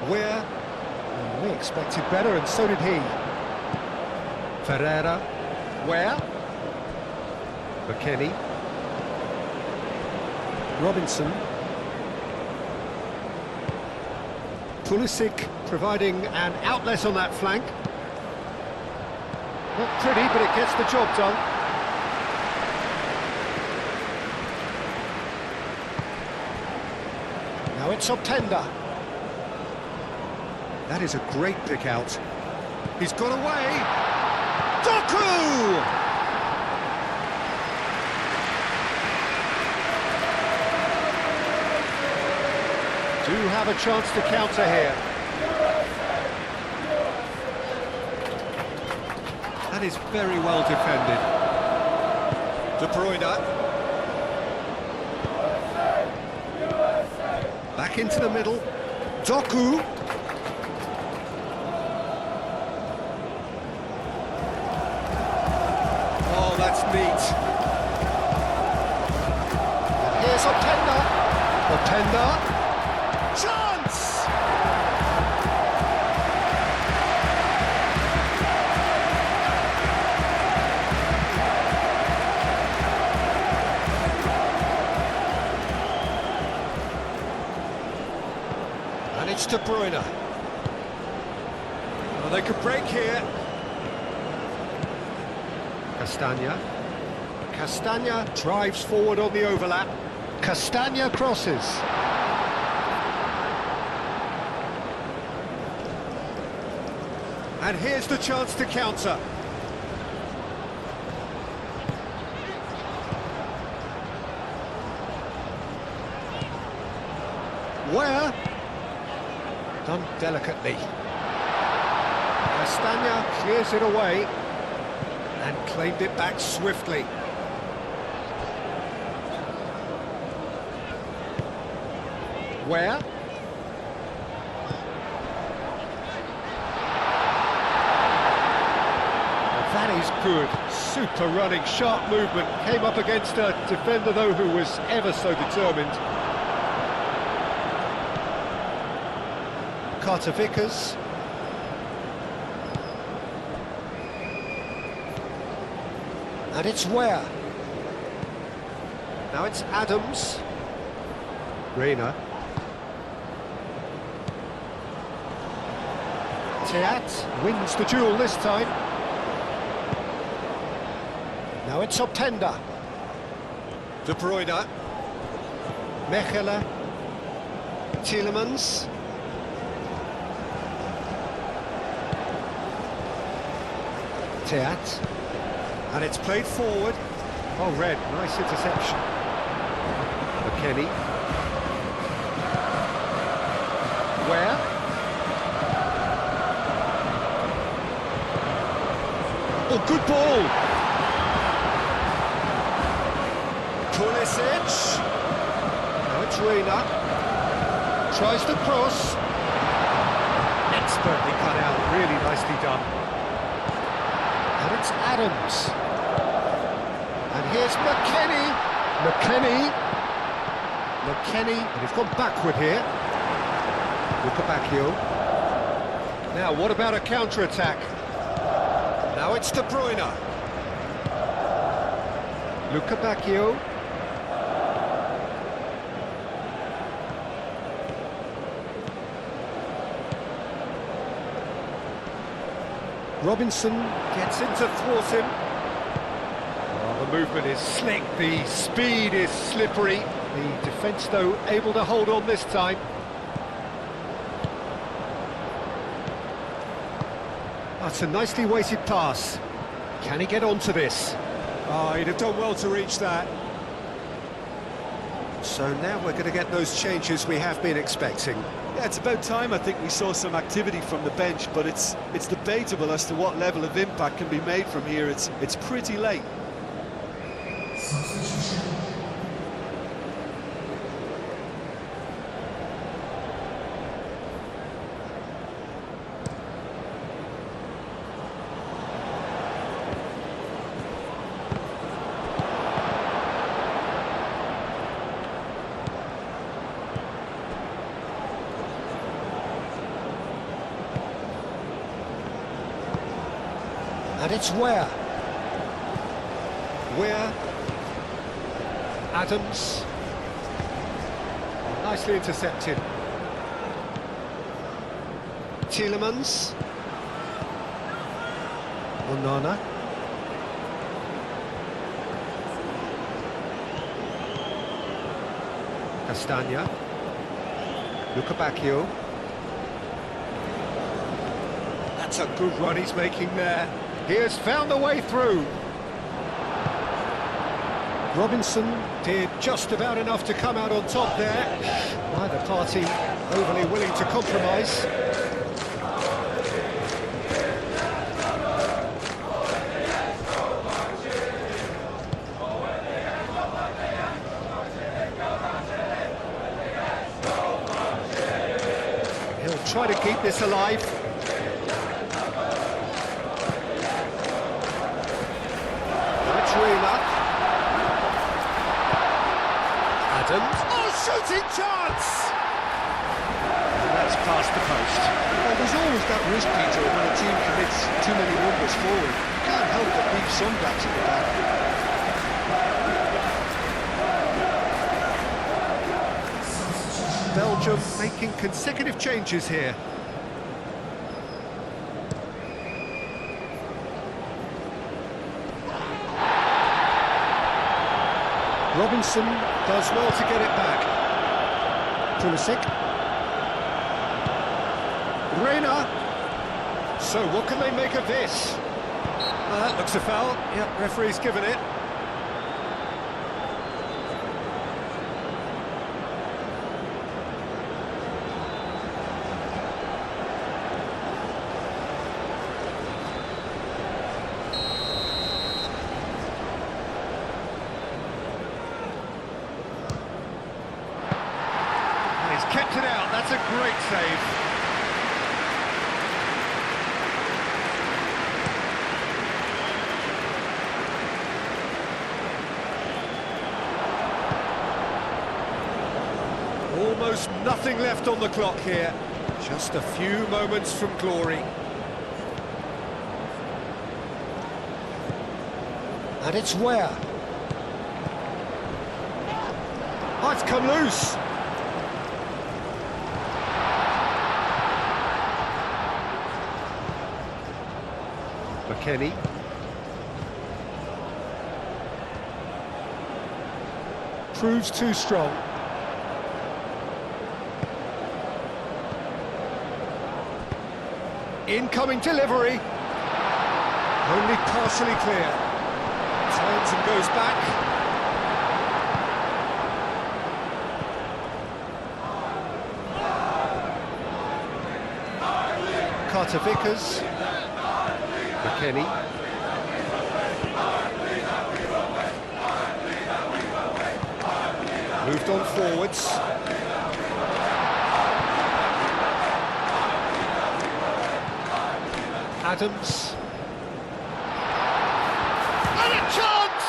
Weir. We expected better, and so did he. Ferreira. Weir. McKennie. Robinson. Pulisic providing an outlet on that flank. Not pretty, but it gets the job done. Now it's Optenda. That is a great pick out. He's got away. Doku! Do have a chance to counter here. That is very well defended. De Bruyne. Back into the middle. Doku. Oh, that's neat. And here's Optenda. Optenda. Chance! it's De Bruyne. Well, they could break here. Castagna. Castagna drives forward on the overlap. Castagna crosses. And here's the chance to counter. Where? Done delicately. Castagna clears it away and claimed it back swiftly. Where? That is good. Super running, sharp movement. Came up against a defender, though, who was ever so determined. Carter Vickers. And it's Ware. Now it's Adams. Reina. Teat wins the duel this time. Now it's Optenda. De Bruyne. Mechelen. Tielemans. Teat. And it's played forward. Oh, Red, nice interception. McKennie. Where? Oh, good ball. Pulisic. Now it's Reina. Tries to cross. Expertly cut out, really nicely done. And it's Adams. And here's McKennie. McKennie, and he's gone backward here. Look at Bacchio. Now, what about a counter-attack? Now it's De Bruyne. Luca Bacchio. Robinson gets in to thwart him. Oh, the movement is slick, the speed is slippery. The defence, though, able to hold on this time. That's a nicely weighted pass. Can he get onto this? Oh, he'd have done well to reach that. So now we're going to get those changes we have been expecting. Yeah, it's about time I think we saw some activity from the bench, but it's debatable as to what level of impact can be made from here. It's pretty late. And it's Ware. Adams. Nicely intercepted. Tielemans. Onana. Castagna. Luca Bacchio. That's a good run he's making there. He has found a way through. Robinson did just about enough to come out on top there. Neither party overly willing to compromise. He'll try to keep this alive. Adams. Oh, shooting chance! And that's past the post. Well, there's always that risk, Peter, when a team commits too many numbers forward. You can't help but leave some gaps at the back. Belgium making consecutive changes here. Robinson does well to get it back. Pulisic. Reina. So what can they make of this? That looks a foul. Yep, referee's given it. He's kept it out, that's a great save. Almost nothing left on the clock here. Just a few moments from glory. And it's where? Oh, it's come loose. McKennie. Proves too strong. Incoming delivery. Only partially clear. Turns and goes back. Carter Vickers. McKennie. Moved on forwards. Adams. And a chance!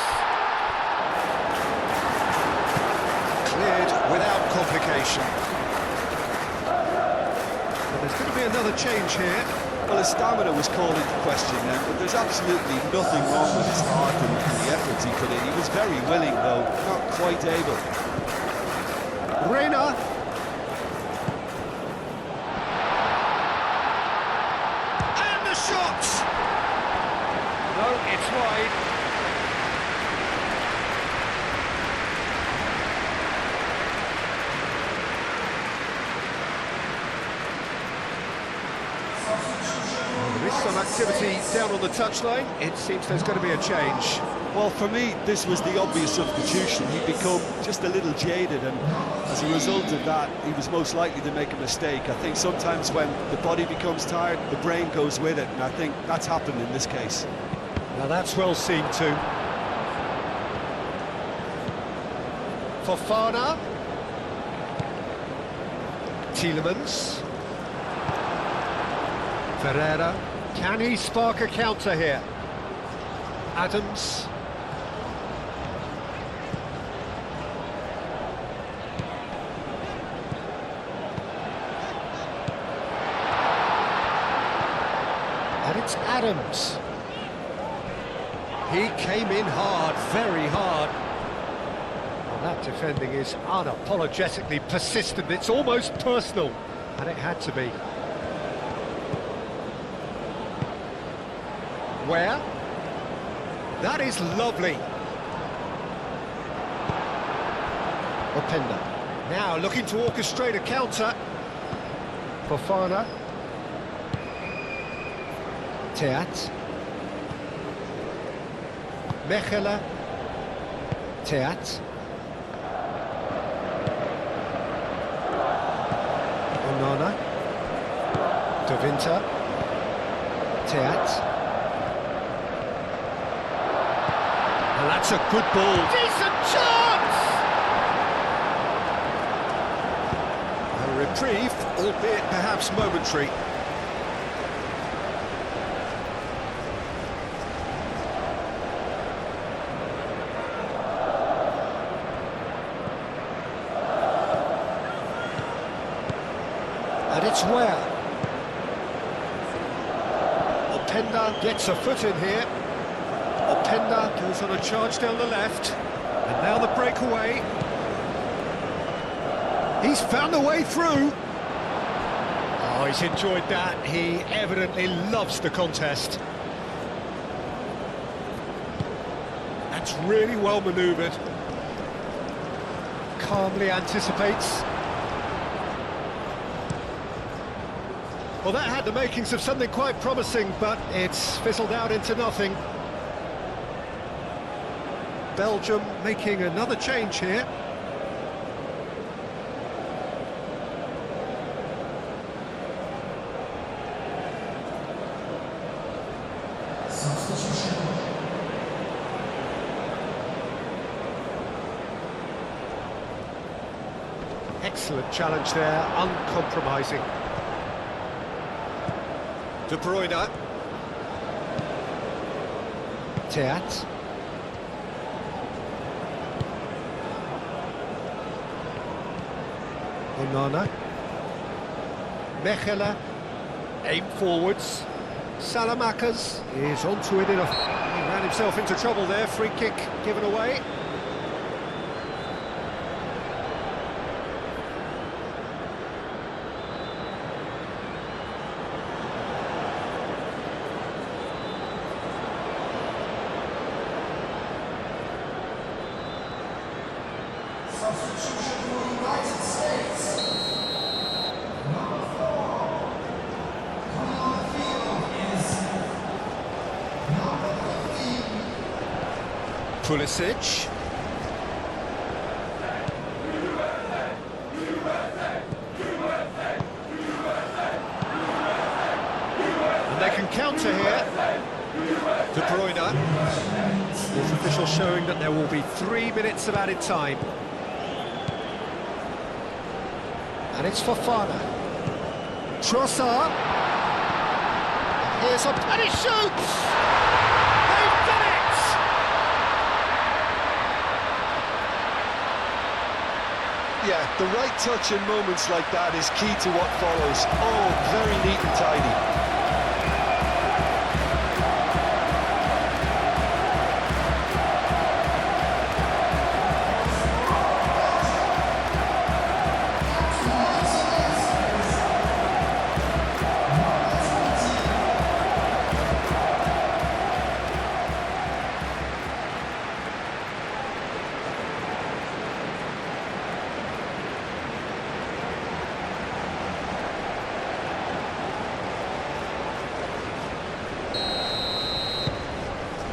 Cleared without complication. Well, there's going to be another change here. Well, his stamina was called into question then, but there's absolutely nothing wrong with his heart and the efforts he put in. He was very willing, though, not quite able. Reina. And the shot! No, it's wide. There is some activity down on the touchline. It seems there's going to be a change. Well, for me, this was the obvious substitution. He'd become just a little jaded, and as a result of that, he was most likely to make a mistake. I think sometimes when the body becomes tired, the brain goes with it, and I think that's happened in this case. Now that's well seen too. Fofana. Tielemans. Ferreira. Can he spark a counter here? Adams. And it's Adams. He came in hard, very hard. Well, that defending is unapologetically persistent. It's almost personal, and it had to be. Where? That is lovely. Openda. Now looking to orchestrate a counter. Fofana. Teat. Mechelen. Teat. Onana. De Winter. Teat. And that's a good ball. Decent chance! A reprieve, albeit perhaps momentary. And it's where? Openda gets a foot in here. Openda goes on a charge down the left, and now the breakaway. He's found a way through. Oh, he's enjoyed that. He evidently loves the contest. That's really well manoeuvred. Calmly anticipates. Well, that had the makings of something quite promising, but it's fizzled out into nothing. Belgium making another change here. Substitution. Excellent challenge there, uncompromising. De Bruyne. Teat. Onana. Mechelen. Aim forwards. Salamakers is onto it enough. He ran himself into trouble there. Free kick given away. Substitution for United States. Number 4. Coming on the field is number 15. Pulisic. And they can counter here. De Bruyne. Fourth official showing that there will be 3 minutes of added time. And it's Fofana. Trossard. Here's up, and he shoots! They've done it! Yeah, the right touch in moments like that is key to what follows. Oh, very neat and tidy.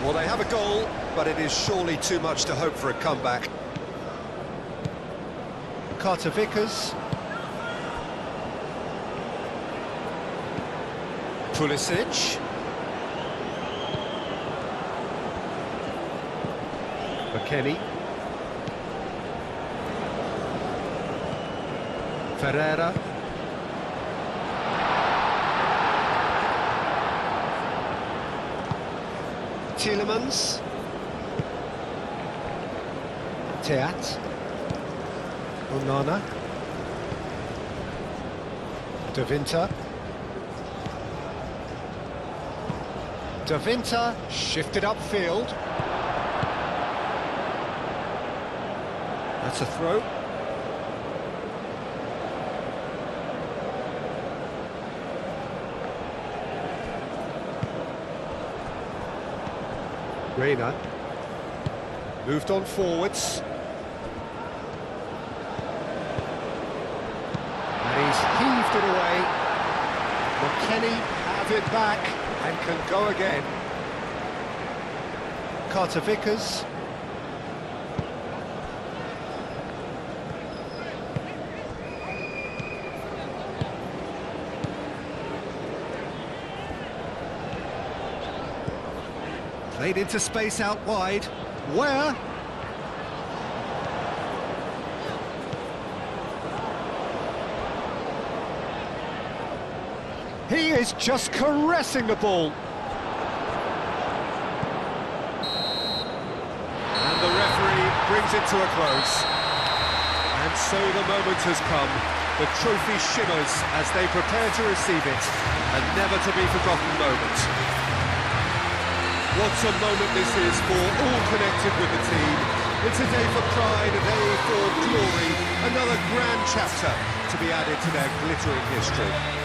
Well, they have a goal, but it is surely too much to hope for a comeback. Carter Vickers. Pulisic. McKennie. Ferreira. Tielemans. Teat. Onana. De Winter. De Winter shifted upfield. That's a throw. Reina moved on forwards, and he's heaved it away. McKennie have it back and can go again. Carter Vickers. Played into space out wide. Where? He is just caressing the ball. And the referee brings it to a close. And so the moment has come. The trophy shimmers as they prepare to receive it. A never-to-be-forgotten moment. What a moment this is for all connected with the team. It's a day for pride, a day for glory, another grand chapter to be added to their glittering history.